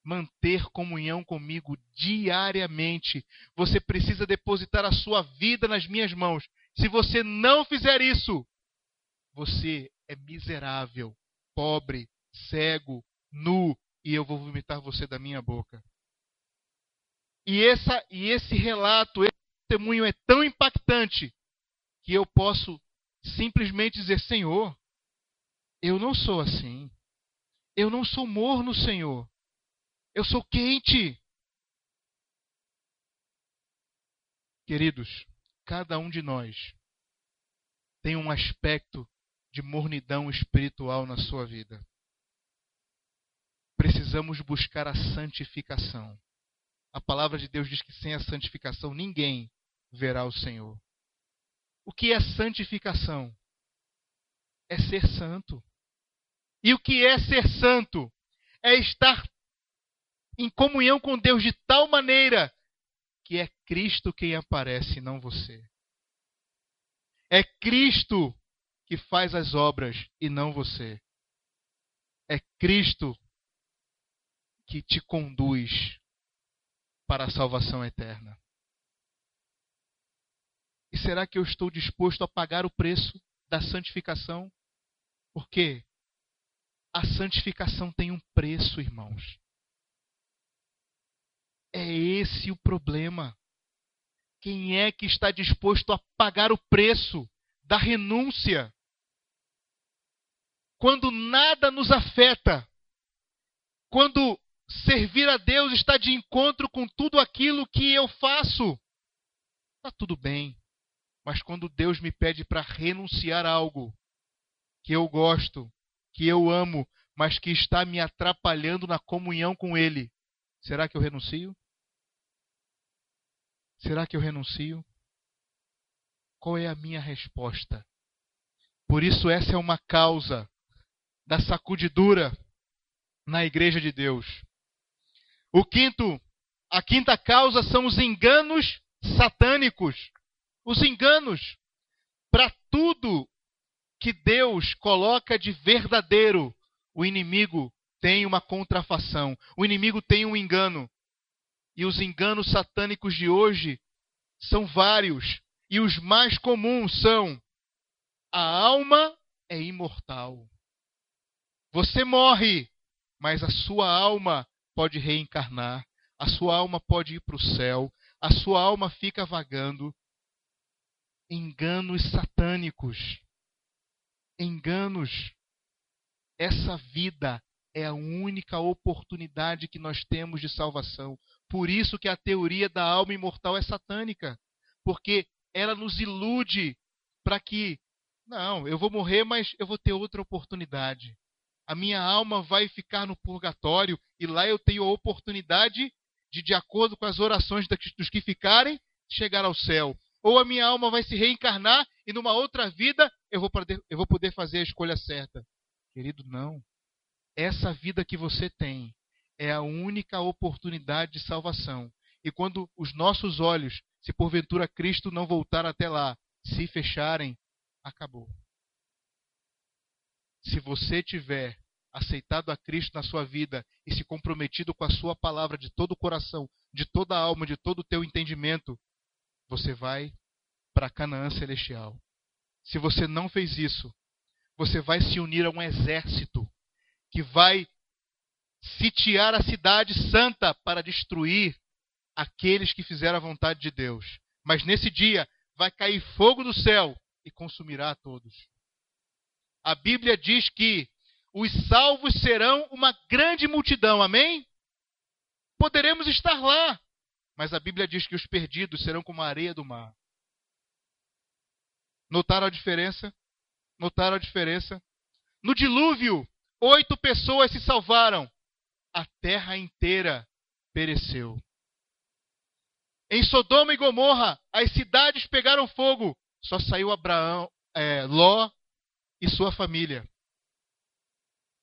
[SPEAKER 7] manter comunhão comigo diariamente. Você precisa depositar a sua vida nas minhas mãos. Se você não fizer isso, você é miserável, pobre, cego, nu, e eu vou vomitar você da minha boca. E esse relato, esse testemunho é tão impactante que eu posso simplesmente dizer: Senhor, eu não sou assim. Eu não sou morno, Senhor. Eu sou quente. Queridos, cada um de nós tem um aspecto de mornidão espiritual na sua vida. Precisamos buscar a santificação. A palavra de Deus diz que sem a santificação ninguém verá o Senhor. O que é santificação? É ser santo. E o que é ser santo? É estar em comunhão com Deus de tal maneira que é Cristo quem aparece, não você. É Cristo que faz as obras e não você. É Cristo que te conduz para a salvação eterna. E será que eu estou disposto a pagar o preço da santificação? Porque a santificação tem um preço, irmãos. É esse o problema. Quem é que está disposto a pagar o preço da renúncia? Quando nada nos afeta, quando servir a Deus está de encontro com tudo aquilo que eu faço, está tudo bem. Mas quando Deus me pede para renunciar a algo que eu gosto, que eu amo, mas que está me atrapalhando na comunhão com Ele, será que eu renuncio? Será que eu renuncio? Qual é a minha resposta? Por isso essa é uma causa da sacudidura na igreja de Deus. A quinta causa são os enganos satânicos. Os enganos. Para tudo que Deus coloca de verdadeiro, o inimigo tem uma contrafação. O inimigo tem um engano. E os enganos satânicos de hoje são vários. E os mais comuns são: a alma é imortal. Você morre, mas a sua alma pode reencarnar. A sua alma pode ir para o céu. A sua alma fica vagando. Enganos satânicos. Enganos. Essa vida é a única oportunidade que nós temos de salvação. Por isso que a teoria da alma imortal é satânica. Porque ela nos ilude para que, não, eu vou morrer, mas eu vou ter outra oportunidade. A minha alma vai ficar no purgatório e lá eu tenho a oportunidade de acordo com as orações dos que ficarem, chegar ao céu. Ou a minha alma vai se reencarnar e numa outra vida eu vou poder fazer a escolha certa. Querido, não. Essa vida que você tem é a única oportunidade de salvação. E quando os nossos olhos, se porventura Cristo não voltar até lá, se fecharem, acabou. Se você tiver aceitado a Cristo na sua vida e se comprometido com a sua palavra de todo o coração, de toda a alma, de todo o teu entendimento, você vai para Canaã celestial. Se você não fez isso, você vai se unir a um exército que vai sitiar a cidade santa para destruir aqueles que fizeram a vontade de Deus. Mas nesse dia vai cair fogo do céu e consumirá a todos. A Bíblia diz que os salvos serão uma grande multidão, amém? Poderemos estar lá, mas a Bíblia diz que os perdidos serão como a areia do mar. Notaram a diferença? Notaram a diferença? No dilúvio, 8 pessoas se salvaram. A terra inteira pereceu. Em Sodoma e Gomorra, as cidades pegaram fogo. Só saiu Ló e sua família.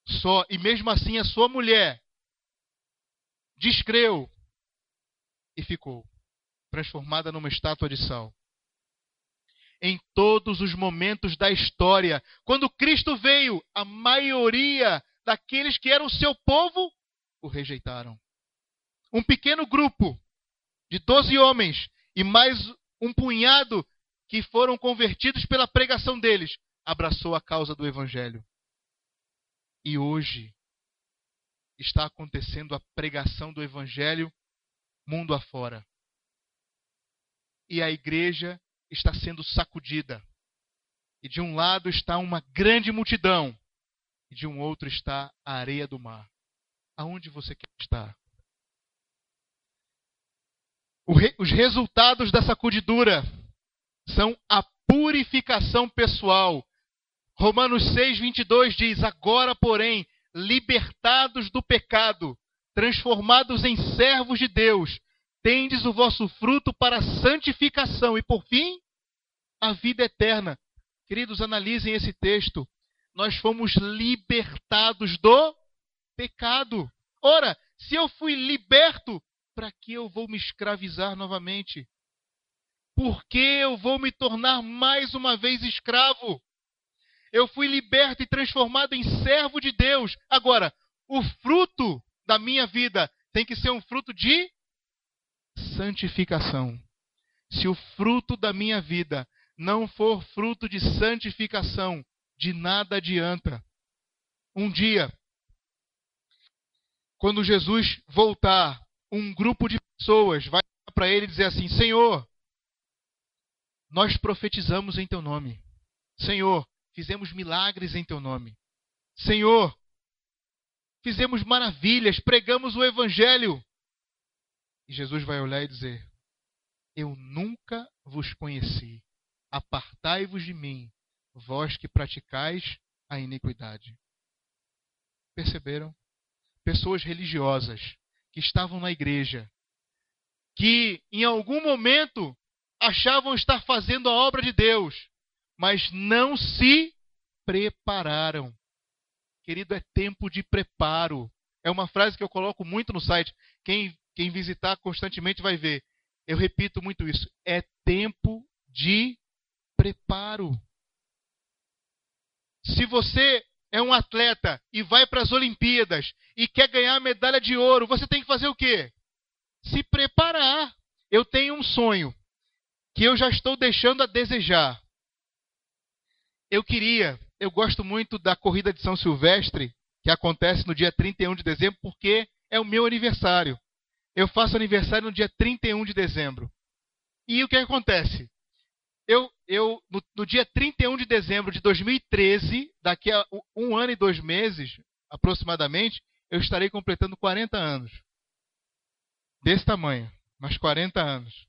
[SPEAKER 7] Só, e mesmo assim a sua mulher descreu e ficou transformada numa estátua de sal. Em todos os momentos da história, quando Cristo veio, a maioria daqueles que eram seu povo o rejeitaram. Um pequeno grupo de 12 homens e mais um punhado que foram convertidos pela pregação deles abraçou a causa do Evangelho. E hoje está acontecendo a pregação do Evangelho mundo afora. E a igreja está sendo sacudida. E de um lado está uma grande multidão. E de um outro está a areia do mar. Aonde você quer estar? Os resultados da sacudidura são a purificação pessoal. Romanos 6:22 diz: agora, porém, libertados do pecado, transformados em servos de Deus, tendes o vosso fruto para a santificação e, por fim, a vida eterna. Queridos, analisem esse texto. Nós fomos libertados do pecado. Ora, se eu fui liberto, para que eu vou me escravizar novamente? Por que eu vou me tornar mais uma vez escravo? Eu fui liberto e transformado em servo de Deus. Agora, o fruto da minha vida tem que ser um fruto de santificação. Se o fruto da minha vida não for fruto de santificação, de nada adianta. Um dia, quando Jesus voltar, um grupo de pessoas vai para ele e dizer assim: Senhor, nós profetizamos em teu nome. Senhor, fizemos milagres em teu nome. Senhor, fizemos maravilhas, pregamos o evangelho. E Jesus vai olhar e dizer: eu nunca vos conheci. Apartai-vos de mim, vós que praticais a iniquidade. Perceberam? Pessoas religiosas que estavam na igreja, que em algum momento achavam estar fazendo a obra de Deus, mas não se prepararam. Querido, é tempo de preparo. É uma frase que eu coloco muito no site. Quem visitar constantemente vai ver. Eu repito muito isso. É tempo de preparo. Se você é um atleta e vai para as Olimpíadas e quer ganhar a medalha de ouro, você tem que fazer o quê? Se preparar. Eu tenho um sonho que eu já estou deixando a desejar. Eu gosto muito da corrida de São Silvestre, que acontece no dia 31 de dezembro, porque é o meu aniversário. Eu faço aniversário no dia 31 de dezembro. E o que acontece? No dia 31 de dezembro de 2013, daqui a 1 ano e 2 meses, aproximadamente, eu estarei completando 40 anos. Desse tamanho, mas 40 anos.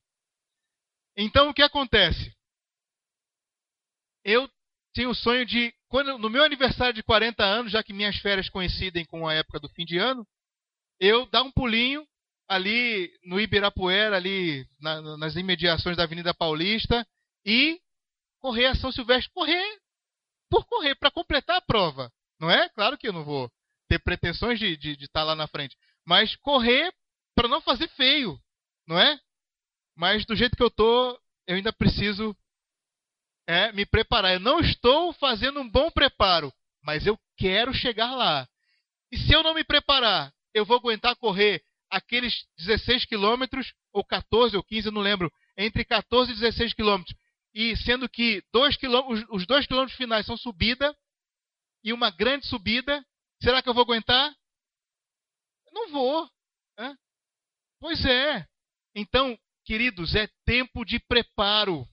[SPEAKER 7] Então, o que acontece? Eu tinha o sonho de, no meu aniversário de 40 anos, já que minhas férias coincidem com a época do fim de ano, eu dar um pulinho ali no Ibirapuera, ali nas imediações da Avenida Paulista, e correr a São Silvestre. Correr, para completar a prova. Não é? Claro que eu não vou ter pretensões de estar lá na frente. Mas correr para não fazer feio. Não é? Mas do jeito que eu estou, eu ainda preciso me preparar. Eu não estou fazendo um bom preparo, mas eu quero chegar lá. E se eu não me preparar, eu vou aguentar correr aqueles 16 quilômetros, ou 14 ou 15, eu não lembro, entre 14 e 16 quilômetros. E sendo que os 2 quilômetros finais são subida, e uma grande subida, será que eu vou aguentar? Não vou. Né? Pois é. Então, queridos, é tempo de preparo.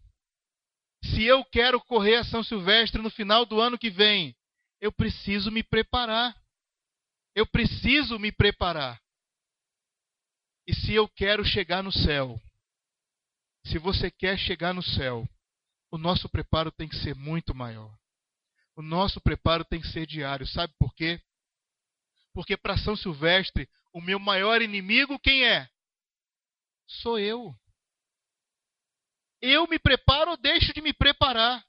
[SPEAKER 7] Se eu quero correr a São Silvestre no final do ano que vem, eu preciso me preparar. Eu preciso me preparar. E se eu quero chegar no céu, se você quer chegar no céu, o nosso preparo tem que ser muito maior. O nosso preparo tem que ser diário. Sabe por quê? Porque para São Silvestre, o meu maior inimigo, quem é? Sou eu. Eu me preparo ou deixo de me preparar?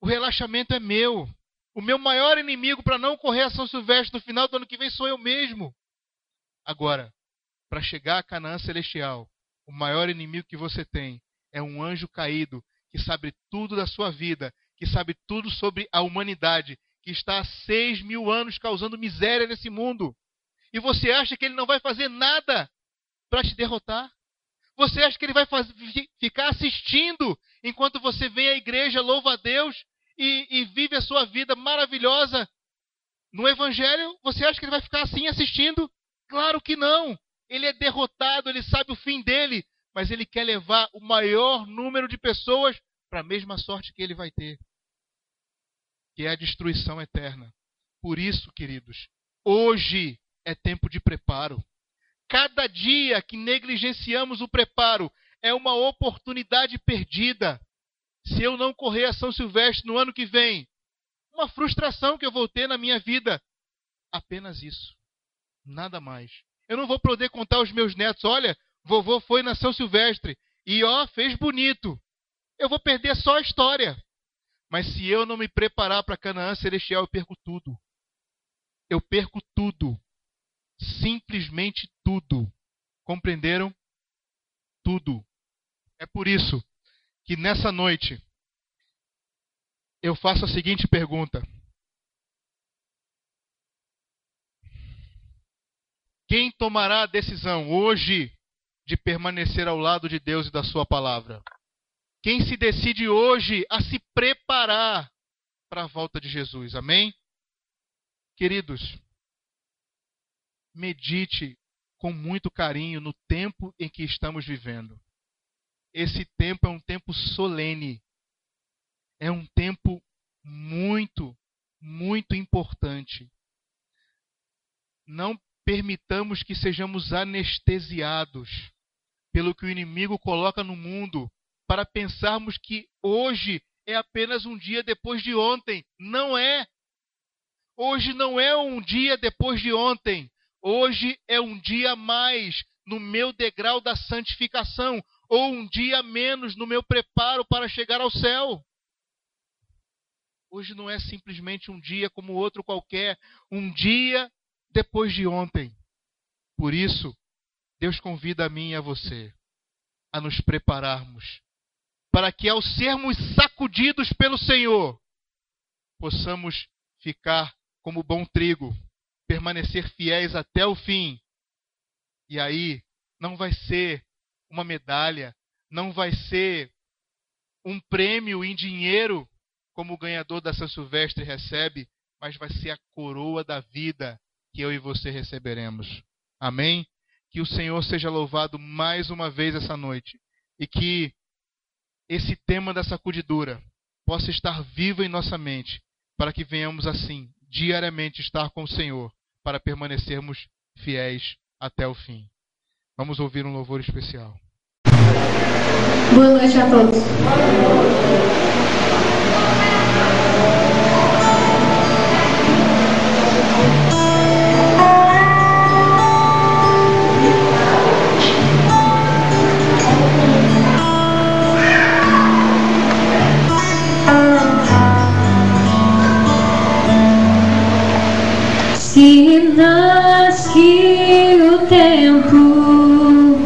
[SPEAKER 7] O relaxamento é meu. O meu maior inimigo para não correr a São Silvestre no final do ano que vem sou eu mesmo. Agora, para chegar a Canaã Celestial, o maior inimigo que você tem é um anjo caído que sabe tudo da sua vida, que sabe tudo sobre a humanidade, que está há 6.000 anos causando miséria nesse mundo. E você acha que ele não vai fazer nada para te derrotar? Você acha que ele vai ficar assistindo enquanto você vem à igreja, louva a Deus e vive a sua vida maravilhosa no Evangelho? Você acha que ele vai ficar assim assistindo? Claro que não. Ele é derrotado, ele sabe o fim dele, mas ele quer levar o maior número de pessoas para a mesma sorte que ele vai ter, que é a destruição eterna. Por isso, queridos, hoje é tempo de preparo. cada dia que negligenciamos o preparo é uma oportunidade perdida. Se eu não correr a São Silvestre no ano que vem, uma frustração que eu vou ter na minha vida. Apenas isso. Nada mais. Eu não vou poder contar aos meus netos, olha, vovô foi na São Silvestre e fez bonito. Eu vou perder só a história. Mas se eu não me preparar para Canaã Celestial, eu perco tudo. Eu perco tudo. Simplesmente tudo. Compreenderam? Tudo. É por isso que nessa noite eu faço a seguinte pergunta. Quem tomará a decisão hoje de permanecer ao lado de Deus e da sua palavra? Quem se decide hoje a se preparar para a volta de Jesus? Amém? Queridos, medite com muito carinho no tempo em que estamos vivendo. Esse tempo é um tempo solene. É um tempo muito, muito importante. Não permitamos que sejamos anestesiados pelo que o inimigo coloca no mundo para pensarmos que hoje é apenas um dia depois de ontem. Não é. Hoje não é um dia depois de ontem. Hoje é um dia a mais no meu degrau da santificação, ou um dia a menos no meu preparo para chegar ao céu. Hoje não é simplesmente um dia como outro qualquer, um dia depois de ontem. Por isso, Deus convida a mim e a você a nos prepararmos, para que ao sermos sacudidos pelo Senhor, possamos ficar como bom trigo, permanecer fiéis até o fim. E aí, não vai ser uma medalha, não vai ser um prêmio em dinheiro, como o ganhador da São Silvestre recebe, mas vai ser a coroa da vida que eu e você receberemos. Amém? Que o Senhor seja louvado mais uma vez essa noite. E que esse tema da sacudidura possa estar vivo em nossa mente, para que venhamos assim, diariamente, estar com o Senhor, para permanecermos fiéis até o fim. Vamos ouvir um louvor especial.
[SPEAKER 1] Boa noite a todos.
[SPEAKER 6] Sinais que o tempo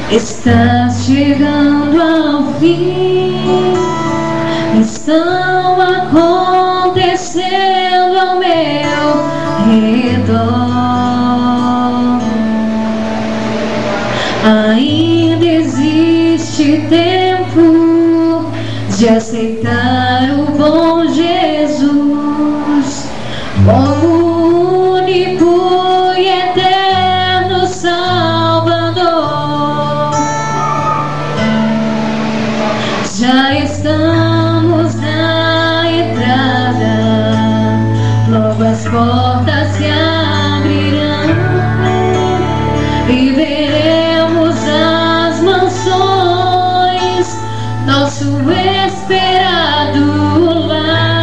[SPEAKER 6] está chegando ao fim, estão acontecendo ao meu redor. Ainda existe tempo de aceitar o bom Jesus como único e eterno Salvador. Já estamos na entrada, logo as portas se abrirão e veremos as mansões, nosso esperado lar.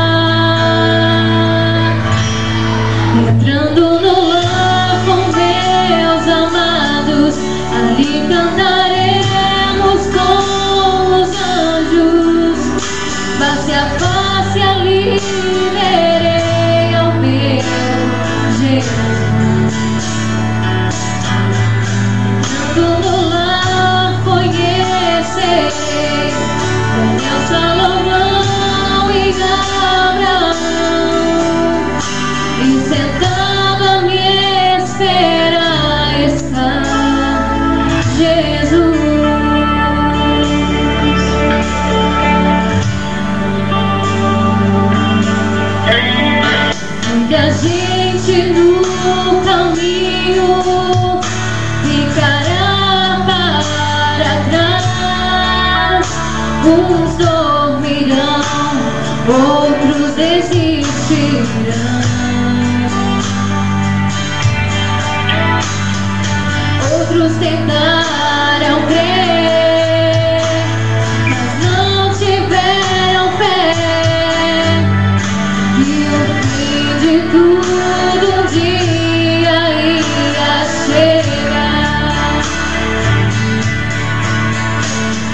[SPEAKER 6] Entrando no lar com meus amados, ali cantaremos com os anjos. Face a face ali verei ao meu Jesus. Entrando no lar conhecerei Daniel, Salomão e Abraão, e sentado a me esperar está Jesus. Muita gente no caminho ficará para trás. Uns dormirão, outros desistirão. outros tentaram crer, mas não tiveram fé que o fim de tudo um dia ia chegar.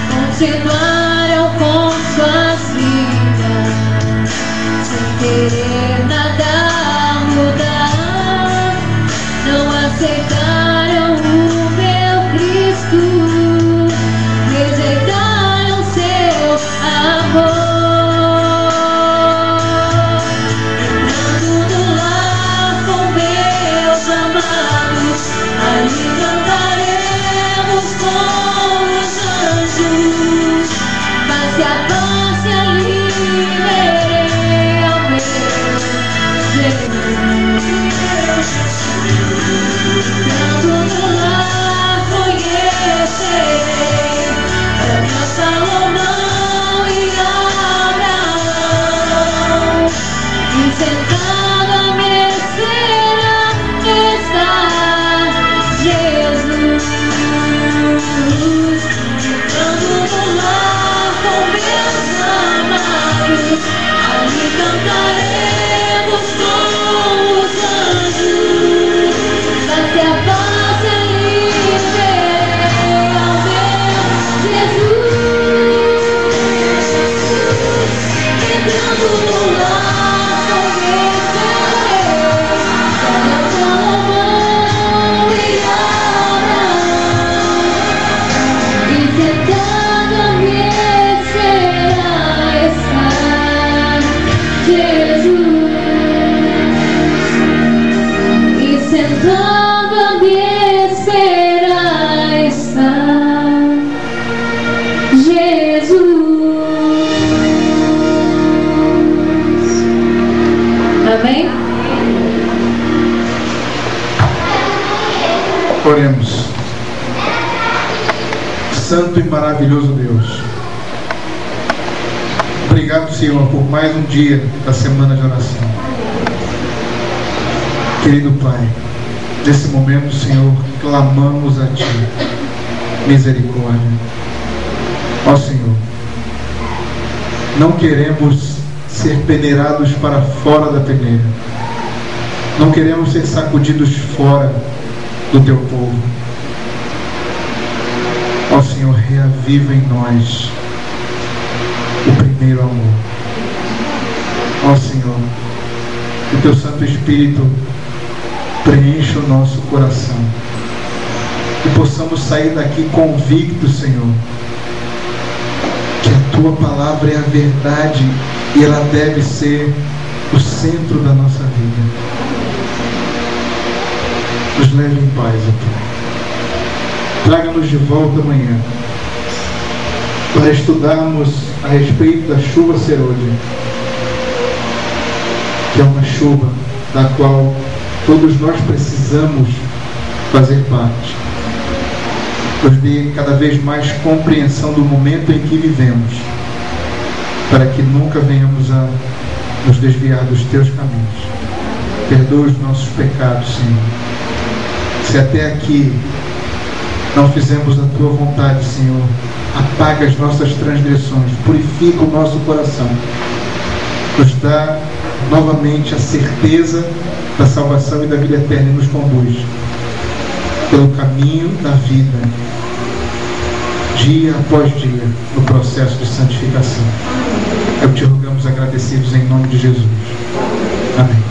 [SPEAKER 6] Continuaram com suas vidas sem querer nada mudar. Não aceitaram o meu Cristo, rejeitaram seu amor. Entrando no lar com meus amados, ali cantaremos com os anjos. Face a face ali verei ao meu Jesus. Entrando no lar conhecerei Ana, Salomão e Abraão, e sentado à mesa está Jesus. Entrando no lar com meus amados, ali cantaremos com os anjos. Face a face ali verei ao meu Jesus. Entrando no lar conhecerei Ana, Salomão e Abraão, e sentado à mesa está Jesus. E sentado à mesa está Jesus. Amém?
[SPEAKER 8] Oremos. Santo e maravilhoso Deus, obrigado, Senhor, por mais um dia da semana de oração. Querido Pai, nesse momento, Senhor, clamamos a Ti misericórdia. Ó Senhor, não queremos ser peneirados para fora da peneira, não queremos ser sacudidos fora do Teu povo. Ó Senhor, reaviva em nós o primeiro amor. Ó Senhor, que o Teu Santo Espírito preencha o nosso coração, que possamos sair daqui convictos, Senhor, que a Tua palavra é a verdade e ela deve ser o centro da nossa vida. Nos leve em paz, ó Pai. Traga-nos de volta amanhã para estudarmos a respeito da chuva serôdia, que é uma chuva da qual todos nós precisamos fazer parte. Nos dê cada vez mais compreensão do momento em que vivemos, para que nunca venhamos a nos desviar dos Teus caminhos. Perdoa os nossos pecados, Senhor. Se até aqui não fizemos a Tua vontade, Senhor, apaga as nossas transgressões, purifica o nosso coração, nos dá novamente a certeza da salvação e da vida eterna e nos conduz pelo caminho da vida, dia após dia, no processo de santificação. É o que te rogamos agradecidos em nome de Jesus. Amém.